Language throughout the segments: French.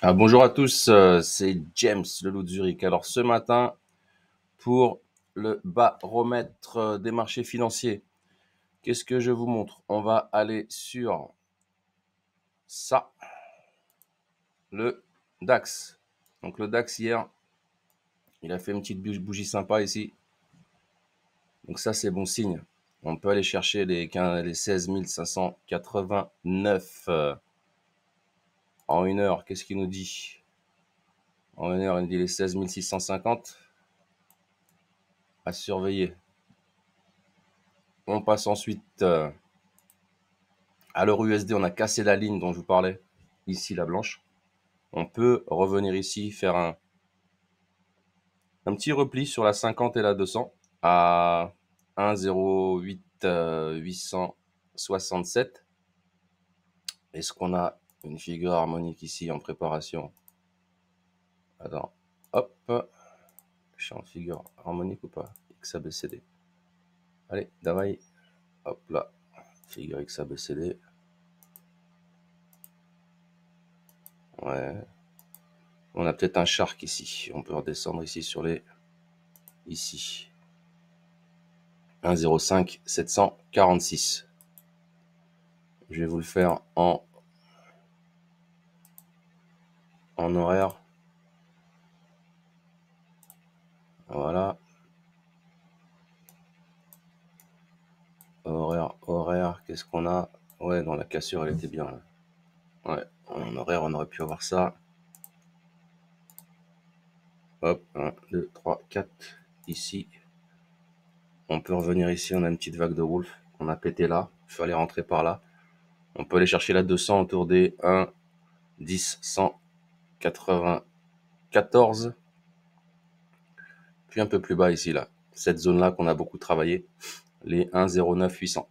Bonjour à tous, c'est James le Loup de Zurich. Alors ce matin, pour le baromètre des marchés financiers, qu'est-ce que je vous montre? On va aller sur ça, le DAX. Donc le DAX hier, il a fait une petite bougie sympa ici. Donc ça c'est bon signe. On peut aller chercher les 16 589 en une heure. Qu'est-ce qu'il nous dit? En une heure, il nous dit les 16 650 à surveiller. On passe ensuite à l'euro USD, on a cassé la ligne dont je vous parlais, ici la blanche. On peut revenir ici, faire un petit repli sur la 50 et la 200 à 1,08 867. Est-ce qu'on a une figure harmonique ici en préparation? Attends, hop, je suis en figure harmonique ou pas? XABCD. Allez, Davaï, hop là, figure XABCD. Ouais. On a peut-être un shark ici. On peut redescendre ici sur les... Ici. 1,05 746. Je vais vous le faire en horaire. Voilà. Horaire, qu'est-ce qu'on a? Ouais, dans la cassure, elle était bien là. Ouais, en horaire, on aurait pu avoir ça. Hop, 1, 2, 3, 4, ici. On peut revenir ici, on a une petite vague de Wolf qu'on a pété là. Il fallait rentrer par là. On peut aller chercher la 200 autour des 1, 10, 194. Puis un peu plus bas ici, là. Cette zone-là qu'on a beaucoup travaillé. Les 1,09 800.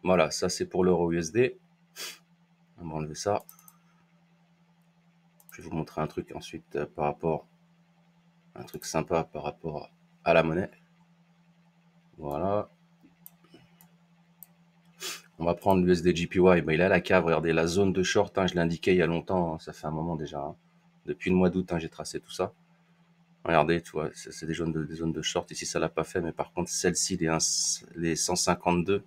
Voilà, ça c'est pour l'euro USD. On va enlever ça. Je vais vous montrer un truc ensuite par rapport, un truc sympa par rapport à la monnaie. Voilà. On va prendre l'USD JPY. Il est à la cave. Regardez la zone de short. Je l'ai indiqué il y a longtemps. Ça fait un moment déjà. Depuis le mois d'août, j'ai tracé tout ça. Regardez, tu vois, c'est des zones de short. Ici, ça l'a pas fait, mais par contre, celle-ci, les 152. À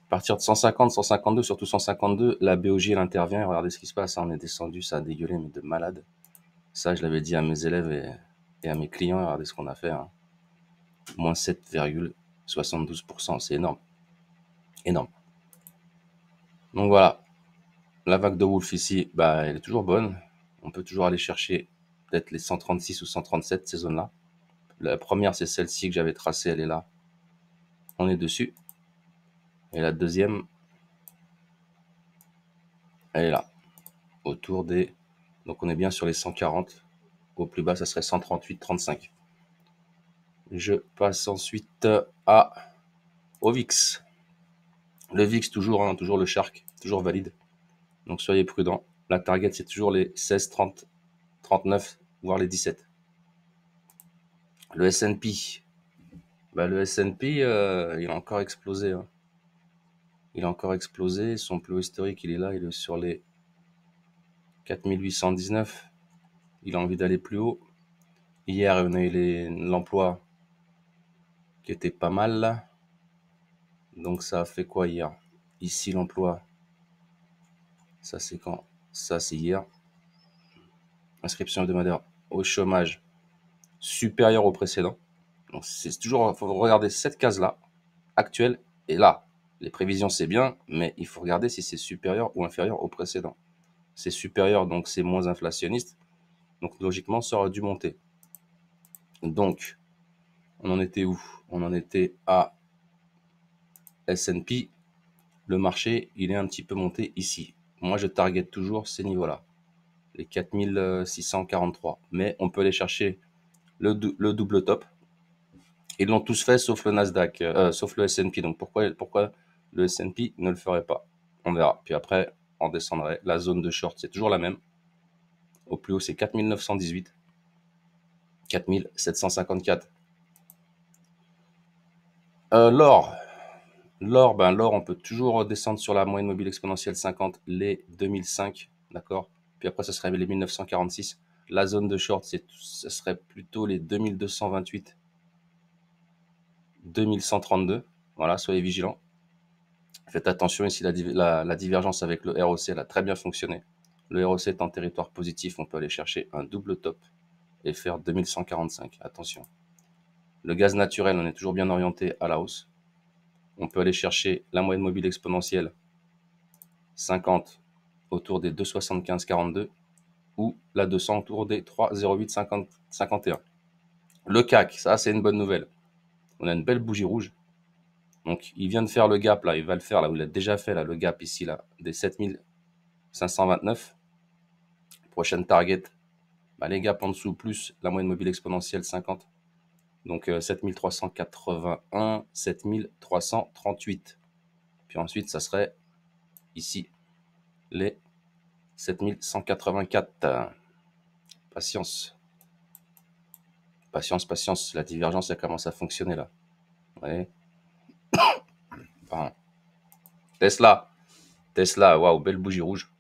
partir de 150, 152, surtout 152, la BOJ elle intervient. Regardez ce qui se passe. On est descendu, ça a dégueulé, mais de malade. Ça, je l'avais dit à mes élèves et à mes clients. Regardez ce qu'on a fait. Moins 7,72%. C'est énorme. Énorme. Donc voilà. La vague de Wolf ici, elle est toujours bonne. On peut toujours aller chercher peut-être les 136 ou 137, ces zones-là. La première, c'est celle-ci que j'avais tracée, elle est là. On est dessus. Et la deuxième, elle est là. Autour des... Donc on est bien sur les 140. Au plus bas, ça serait 138,35. Je passe ensuite au VIX. Le VIX, toujours, toujours le Shark, toujours valide. Donc soyez prudents. La target, c'est toujours les 16, 30, 39, voire les 17. Le S&P, le S&P, il a encore explosé. Il a encore explosé. Son plus haut historique, il est là. Il est sur les 4819. Il a envie d'aller plus haut. Hier, on a eu l'emploi qui était pas mal là. Donc ça a fait quoi hier? Ici, l'emploi. Ça, c'est quand? Ça, c'est hier. Inscription hebdomadaire au chômage supérieure au précédent. Donc c'est toujours, il faut regarder cette case-là, actuelle, et là. Les prévisions, c'est bien, mais il faut regarder si c'est supérieur ou inférieur au précédent. C'est supérieur, donc c'est moins inflationniste. Donc logiquement, ça aurait dû monter. Donc, on en était où? On en était à S&P. Le marché, il est un petit peu monté ici. Moi, je target toujours ces niveaux-là, les 4643. Mais on peut aller chercher le double top. Ils l'ont tous fait sauf le Nasdaq, sauf le S&P. Donc pourquoi le S&P ne le ferait pas? On verra. Puis après, on descendrait. La zone de short, c'est toujours la même. Au plus haut, c'est 4918, 4754. L'or. L'or, on peut toujours descendre sur la moyenne mobile exponentielle 50, les 2005, d'accord? puis après, ça serait les 1946. La zone de short, ce serait plutôt les 2228, 2132. Voilà, soyez vigilants. Faites attention ici, la divergence avec le ROC, elle a très bien fonctionné. Le ROC est en territoire positif, on peut aller chercher un double top et faire 2145. Attention. Le gaz naturel, on est toujours bien orienté à la hausse. On peut aller chercher la moyenne mobile exponentielle 50 autour des 2,75-42 ou la 200 autour des 3,08-51. Le CAC, ça c'est une bonne nouvelle. On a une belle bougie rouge. Donc il vient de faire le gap là, il va le faire là, où il a déjà fait là, le gap ici là, des 7529. Prochaine target, bah, les gaps en dessous plus la moyenne mobile exponentielle 50. Donc 7381, 7338. Puis ensuite, ça serait ici les 7184. Patience. Patience, patience. La divergence, elle commence à fonctionner là. Ouais. Enfin, Tesla, waouh, belle bougie rouge.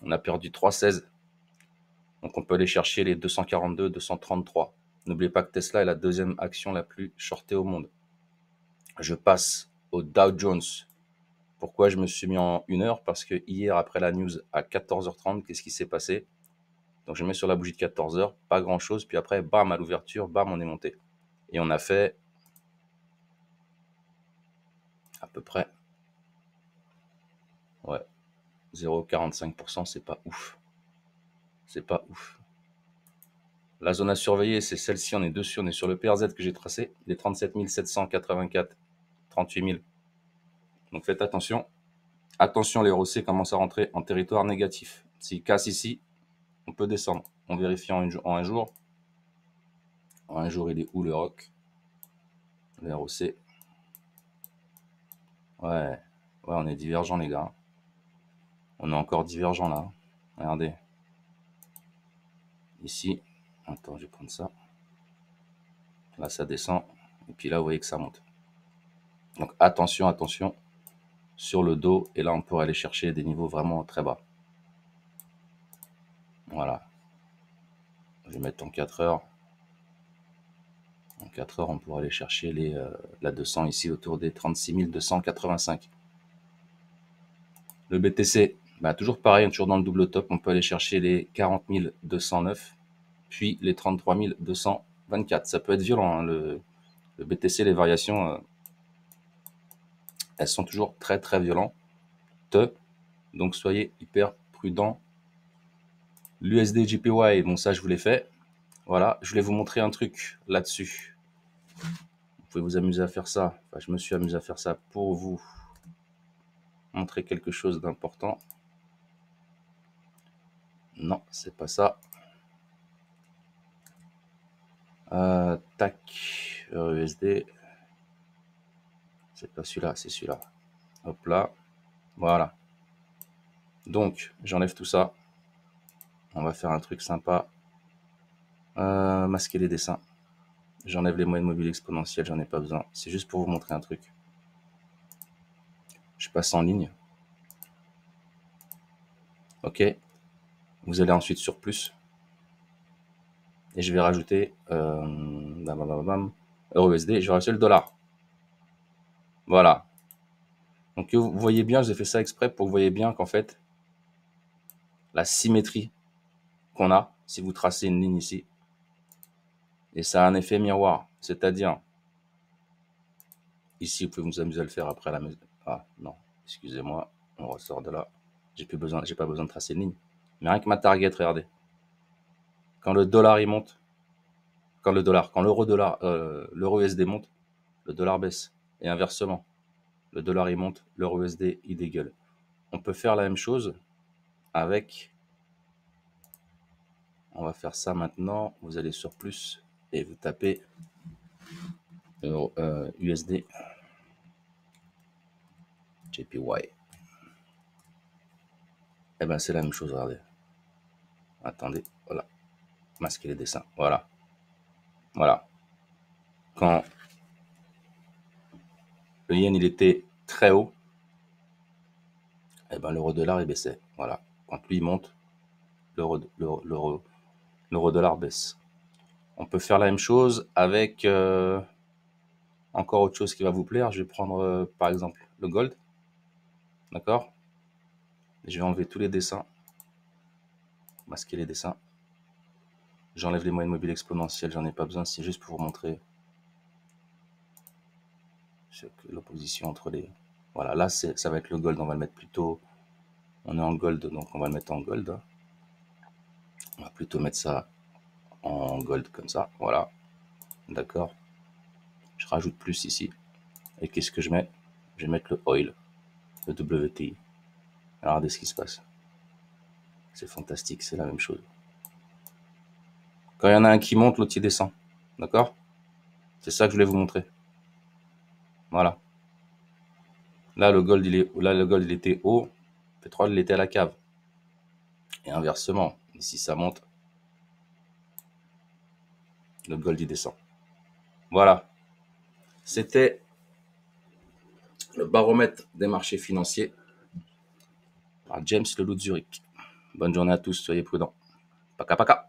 On a perdu 3,16. Donc on peut aller chercher les 242, 233. N'oubliez pas que Tesla est la deuxième action la plus shortée au monde. Je passe au Dow Jones. Pourquoi je me suis mis en 1 heure? Parce que hier, après la news à 14h30, qu'est-ce qui s'est passé? Donc je mets sur la bougie de 14h, pas grand-chose. Puis après, bam, à l'ouverture, bam, on est monté. Et on a fait à peu près, ouais, 0,45%, c'est pas ouf. C'est pas ouf. La zone à surveiller, c'est celle-ci, on est dessus, on est sur le PRZ que j'ai tracé, les 37 784, 38 000. Donc faites attention. Attention, les ROC commencent à rentrer en territoire négatif. S'il casse ici, on peut descendre. On vérifie en un jour. En un jour, il est où le rock? Le ROC. Ouais, on est divergent, les gars. On est encore divergent là. Regardez. Ici. Attends, je vais prendre ça. Là, ça descend. Et puis là, vous voyez que ça monte. Donc attention, attention sur le dos. Et là, on pourrait aller chercher des niveaux vraiment très bas. Voilà. Je vais mettre en 4 heures. En 4 heures, on pourra aller chercher la 200 ici autour des 36 285. Le BTC, bah, toujours pareil, toujours dans le double top. On peut aller chercher les 40 209, puis les 33 224. Ça peut être violent, hein, le BTC, les variations, elles sont toujours très très violentes. Donc soyez hyper prudents. L'USD JPY, bon ça je vous l'ai fait. Voilà, je voulais vous montrer un truc là-dessus. Vous pouvez vous amuser à faire ça. Enfin, je me suis amusé à faire ça pour vous montrer quelque chose d'important. Non, c'est pas ça. Tac, USD. C'est pas celui-là, c'est celui-là. Hop là. Voilà. Donc, j'enlève tout ça. On va faire un truc sympa. Masquer les dessins. J'enlève les moyennes mobiles exponentielles, j'en ai pas besoin. C'est juste pour vous montrer un truc. Je passe en ligne. OK. Vous allez ensuite sur plus. Et je vais rajouter EURUSD. Je vais rajouter le dollar. Voilà. Donc vous voyez bien, j'ai fait ça exprès pour que vous voyez bien qu'en fait, la symétrie qu'on a, si vous tracez une ligne ici, et ça a un effet miroir. C'est-à-dire, ici, vous pouvez vous amuser à le faire après la maison. Ah non, excusez-moi, on ressort de là. J'ai pas besoin de tracer une ligne. Mais rien que ma target, regardez. Quand le dollar il monte, quand l'euro USD monte, le dollar baisse. Et inversement, le dollar il monte, l'euro USD il dégueule. On peut faire la même chose avec. On va faire ça maintenant. Vous allez sur plus et vous tapez USD JPY. Eh ben c'est la même chose, regardez. Attendez, voilà. Masquer les dessins. Voilà. Voilà. Quand le yen il était très haut, eh ben l'euro dollar il baissait. Voilà. Quand lui il monte, l'euro-dollar baisse. On peut faire la même chose avec encore autre chose qui va vous plaire. Je vais prendre par exemple le gold. D'accord? Je vais enlever tous les dessins. Masquer les dessins. J'enlève les moyennes mobiles exponentielles, j'en ai pas besoin, c'est juste pour vous montrer l'opposition entre les... Voilà, là ça va être le gold, on va le mettre plutôt... On est en gold, donc on va le mettre en gold. On va plutôt mettre ça en gold comme ça, voilà. D'accord. Je rajoute plus ici. Et qu'est-ce que je mets? Je vais mettre le oil, le WTI. Regardez ce qui se passe. C'est fantastique, c'est la même chose. Quand il y en a un qui monte, l'autre il descend. D'accord? C'est ça que je voulais vous montrer. Voilà. Là, le gold, il était haut. Le pétrole, il était à la cave. Et inversement, ici, ça monte. Le gold, il descend. Voilà. C'était le baromètre des marchés financiers par James Leloup de Zurich. Bonne journée à tous, soyez prudents. Paka paka.